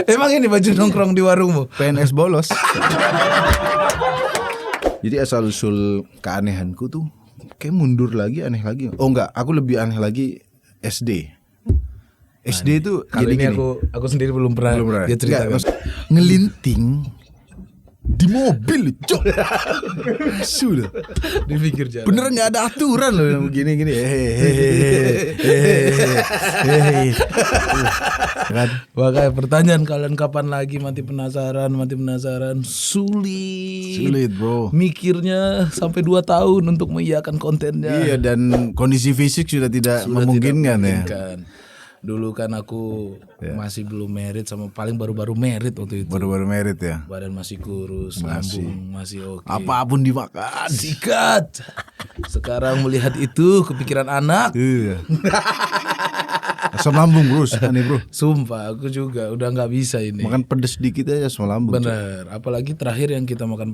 Emang ini baju nongkrong di warungmu? PNS bolos. Jadi asal usul keanehanku tuh kayak mundur lagi, aneh lagi. Oh enggak, aku lebih aneh lagi SD. SD itu Kalau jadi ini gini. aku sendiri belum pernah. Dia ceritakan. Ngelinting di mobil, cok. Sudah. Di pinggir jalan. Beneran nggak ada aturan loh, gini-gini. Kan? Makanya pertanyaan kalian kapan lagi mati penasaran. Sulit Bro. mikirnya sampai 2 tahun untuk mengiyakan kontennya. Iya, dan kondisi fisik sudah tidak memungkinkan ya. Dulu kan aku masih belum merit, sama paling baru-baru merit waktu itu. Baru-baru merit ya. Badan masih kurus, lambung masih oke. Apapun dimakan. Sikat. Sekarang melihat itu kepikiran anak. Iya. Asam lambung bro, aneh bro. Sumpah aku juga udah nggak bisa ini. Makan pedes dikit aja asam lambung. Bener. Apalagi terakhir yang kita makan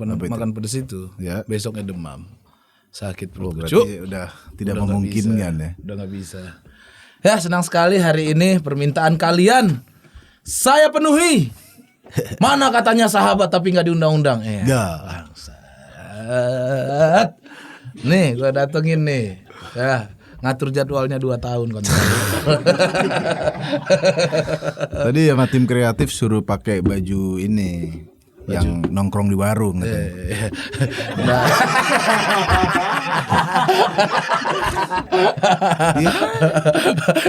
pedes itu, Ya. besoknya demam, sakit perut. Berarti udah tidak memungkinkan ya. Udah nggak bisa. Ya, senang sekali hari ini permintaan kalian saya penuhi. Mana katanya sahabat tapi nggak diundang-undang. Bangsat. Nih, gua datengin nih. Ya, ngatur jadwalnya 2 tahun kan. Tadi sama tim kreatif suruh pakai baju ini yang nongkrong di warung. Nah.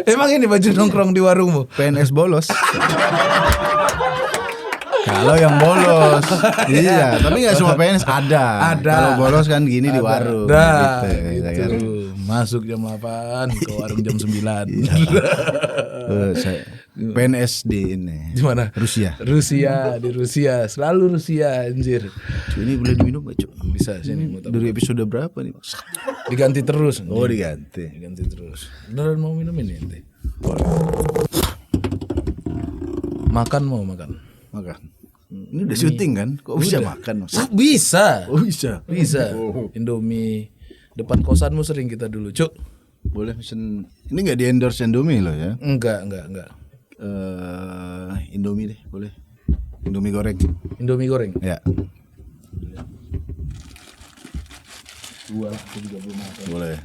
Emang ini baju nongkrong di warungmu? PNS bolos. Kalau yang bolos, iya. Tapi nggak semua PNS ada. Kalau bolos kan gini di warung. Gitu. Masuk jam 8, ke warung jam 9. PNS di ini. Di mana? Rusia. Di Rusia. Selalu Rusia, anjir. Ini boleh diminum nggak, Cuk? Bisa sini. Dari episode berapa nih? Diganti terus. Oh, diganti terus. Beneran mau minum ini ente? Makan. Ini udah syuting kan? Kok bisa makan? Bisa. Oh, bisa. Indomie depan kosanmu sering kita dulu, Cuk. Boleh pesen. Ini nggak di endorse Indomie loh ya? Enggak. Indomie deh, boleh. Indomie goreng. Indomie goreng. Ya. 2 lah, aku juga belum makan. Boleh.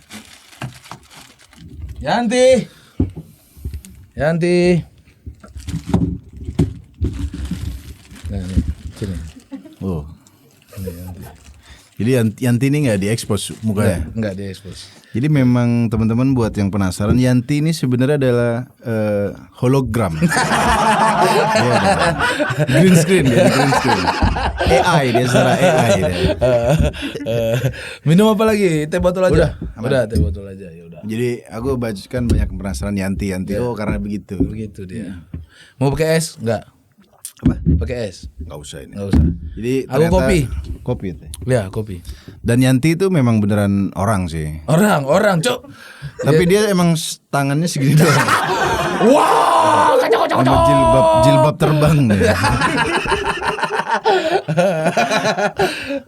Yanti. Nah, nih, sini. Oh. Jadi Yanti ini nggak diekspos mukanya. Enggak diekspos. Jadi memang teman-teman buat yang penasaran, Yanti ini sebenarnya adalah hologram. Green screen. AI dia secara AI dia. Minum apa lagi? Teh botol aja. Udah, teh botol aja ya udah. Jadi aku bacakan banyak penasaran Yanti. Oh, karena begitu. Begitu dia. Mau pakai es? Enggak. Apa? Pakai es? Enggak usah ini. Enggak usah. Jadi aku kopi. Kopi teh. Ya, kopi. Dan Yanti itu memang beneran orang sih. Orang, Cok. Tapi dia emang tangannya segini doang. Wah, kacau. Sama jilbab terbang ya.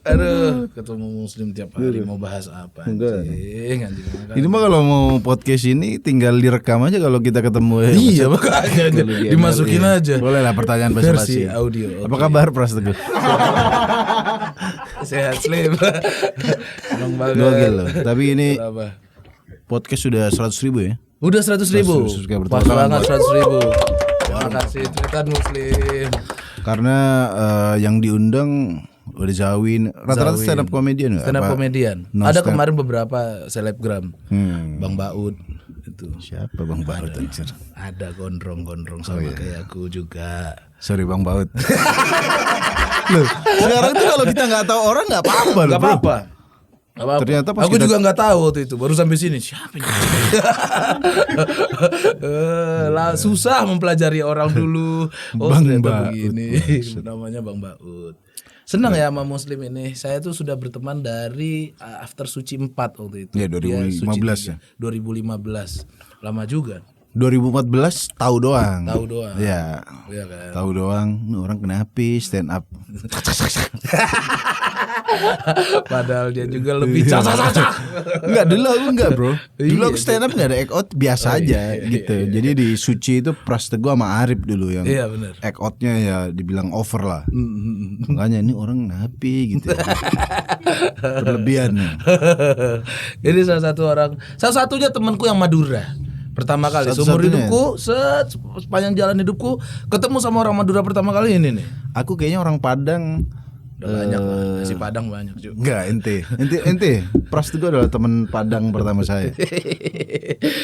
Aduh, ketemu muslim tiap hari mau bahas apa? Anjing. Ini mah kalau mau podcast ini tinggal direkam aja kalau kita ketemu. Iya, makanya dimasukin aja. Boleh lah pertanyaan versi basa-basi. audio. Apa kabar Pras Teguh? Sehat slim. Senang banget. Gokil loh. Tapi ini Berapa? podcast sudah 100.000 ya. Udah 100.000. subscriber. Pas banget 100.000. Terima kasih Tritan Muslim. Karena yang diundang udah Zawin, rata-rata stand up comedian. Stand up comedian. Ada kemarin beberapa selebgram. Bang Baud itu. Siapa Bang Baud anjir? Ada gondrong-gondrong sama kayak aku juga. Sorry Bang Baud. Loh, sekarang tuh kalau kita nggak tahu orang nggak apa-apa loh. Nggak apa-apa. Ternyata pas aku juga nggak tahu waktu itu, baru sampai sini siapa ini? Susah mempelajari orang dulu. Oh Bang ternyata Baud. begini. Namanya Bang Baud. Senang ya sama Muslim ini. Saya tuh sudah berteman dari After Suci 4 waktu itu. Ya 2015 ya. 2015. Lama juga. 2014 tahu doang. Iya Ya. kan. Tahu doang. Ini orang kenapa stand up. Padahal dia juga lebih cacah-cacah. Enggak, dulu aku enggak bro. Dulu aku Iya, stand up enggak ada act out, biasa aja gitu. Jadi di Suci itu Pras Teguh sama Arif dulu yang Iya benar. act outnya ya dibilang over lah. Makanya ini orang napi gitu. Berlebihan. Ini salah satunya temanku yang Madura. Pertama kali seumur Satu-satunya. hidupku, sepanjang jalan hidupku ketemu sama orang Madura pertama kali ini nih. Aku kayaknya orang Padang. Udah banyak lah, nasi Padang banyak juga. Enggak, ente. Pras Teguh adalah teman Padang pertama saya.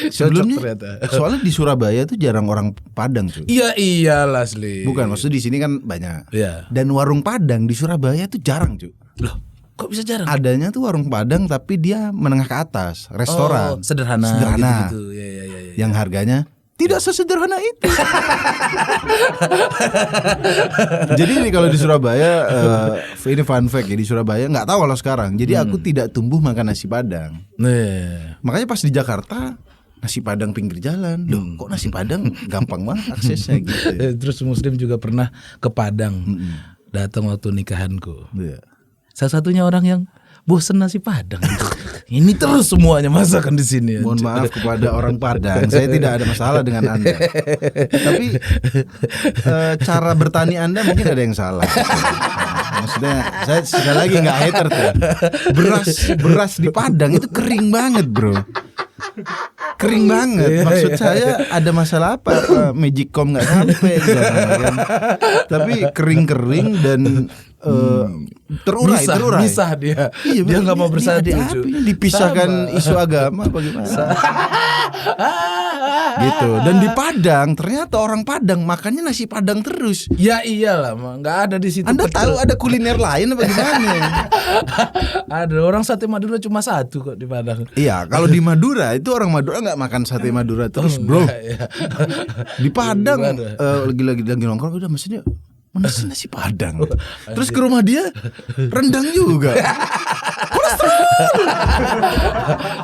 Sebelumnya, ternyata. soalnya di Surabaya tuh jarang orang Padang cuy. Iya iyalah asli. Bukan, maksudnya di sini kan banyak. Iya. Dan warung Padang di Surabaya tuh jarang cuy. Loh, kok bisa jarang? Adanya tuh warung Padang tapi dia menengah ke atas, restoran. Oh, sederhana. Sederhana. Gitu. Ya. Yang harganya tidak sesederhana itu. Jadi ini kalau di Surabaya, ini fun fact ya, di Surabaya nggak tahu kalau sekarang. Jadi aku tidak tumbuh makan nasi Padang. Nih. Makanya pas di Jakarta nasi Padang pinggir jalan. Loh, kok nasi Padang gampang banget aksesnya gitu. Terus Muslim juga pernah ke Padang. Datang waktu nikahanku. Iya. Salah satunya orang yang bosen nasi Padang. Ini terus semuanya masakan di sini. Mohon maaf kepada orang Padang, saya tidak ada masalah dengan Anda. Tapi cara bertani Anda mungkin ada yang salah. Maksudnya saya sekali lagi nggak hater tuh. Beras di Padang itu kering banget bro. Kering banget. Maksud saya ada masalah apa? Magicom nggak sampai di sana, kan? Tapi kering dan terurai. Misah dia. Iya, Dia nggak mau bersatu. Ini Cu. dipisahkan Sama. isu agama bagaimana? Gitu. Dan di Padang ternyata orang Padang makannya nasi Padang terus. Ya iyalah, nggak ada di situ. Anda pecel. tahu ada kuliner lain apa gimana? Ada orang sate Madura cuma satu kok di Padang. Iya, kalau di Madura itu orang Madura nggak makan sate Madura terus, bro. Iya. Di Padang Gimana? lagi nongkrong udah maksudnya mana sih nasi Padang. Terus ke rumah dia rendang juga.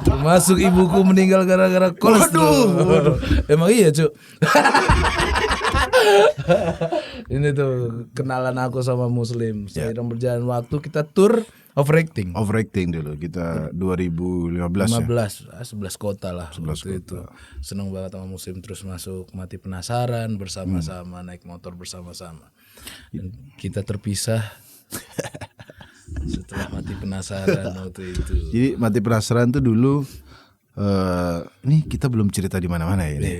Termasuk ibuku meninggal gara-gara kolesterol. Waduh. Emang iya, Cuk. Ini tuh kenalan aku sama Muslim. Seiring berjalan waktu kita tur overacting. Overacting dulu kita 2015 ya. 11 kota lah 11 waktu itu. Seneng banget sama Muslim, terus masuk Mati Penasaran bersama-sama, naik motor bersama-sama. Dan kita terpisah setelah Mati Penasaran waktu itu. Jadi Mati Penasaran tuh dulu ini kita belum cerita di mana-mana ya ini.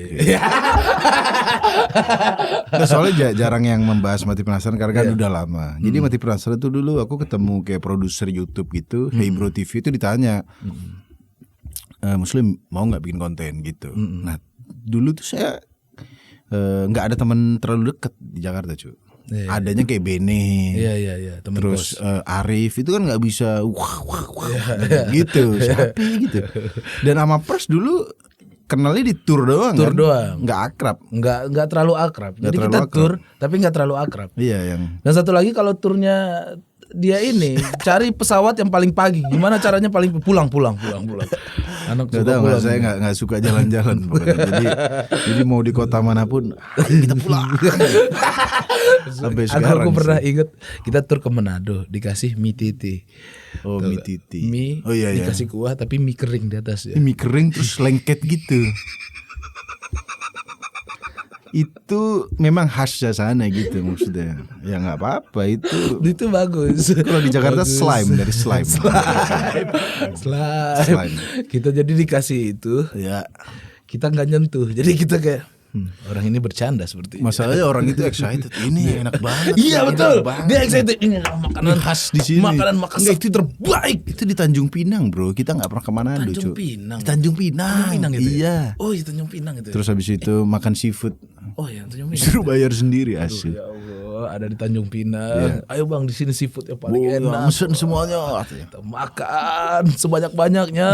Nah, soalnya jarang yang membahas Mati Penasaran karena kan udah lama. Jadi Mati Penasaran tuh dulu aku ketemu kayak produser YouTube gitu, Hey Bro TV itu ditanya, Muslim mau nggak bikin konten gitu. Nah dulu tuh saya nggak ada teman terlalu deket di Jakarta cuy. Adanya kayak Bene. Iya, teman Terus kos. Arif itu kan nggak bisa gitu, siapa gitu. Dan sama Pers dulu kenalnya di tour doang. Tour kan? doang. Nggak akrab. Nggak terlalu akrab. Jadi terlalu kita akrab. tur tapi nggak terlalu akrab. Iya yang Dan satu lagi kalau turnya dia ini cari pesawat yang paling pagi. Gimana caranya paling pulang. Anak nggak suka tahu pulang. saya nggak suka jalan-jalan pokoknya. jadi mau di kota manapun ayo kita pulang. Sampai sekarang. Aku pernah sih. inget kita tur ke Manado dikasih mie titi. Oh mie titi. Mie Oh iya iya. dikasih kuah tapi mie kering di atas ya. Mie kering terus lengket gitu. Itu memang khasnya sana gitu maksudnya. Ya nggak apa-apa itu. Itu bagus. Kalau di Jakarta Bagus. slime dari slime. Slime. Kita jadi dikasih itu, Ya. kita nggak nyentuh. Jadi kita kayak orang ini bercanda seperti ini. Masalahnya orang itu excited. Ini enak banget. Iya ini betul. enak banget. Dia excited ini adalah makanan Ini khas di sini. Makanan Makassar itu terbaik. Itu di Tanjung Pinang, bro. Kita nggak pernah kemana dulu, Tanjung Cuk. Pinang. Di Tanjung Pinang. Tanjung Pinang itu. Iya. Ya? Oh, iya Tanjung Pinang itu. Terus habis itu makan seafood. Oh ya Tanjung Pinang. Disuruh bayar sendiri asli. Ya Allah, ada di Tanjung Pinang. Ayo Bang, di sini seafood yang paling Oh, enak. mesen semuanya. Kita makan sebanyak-banyaknya.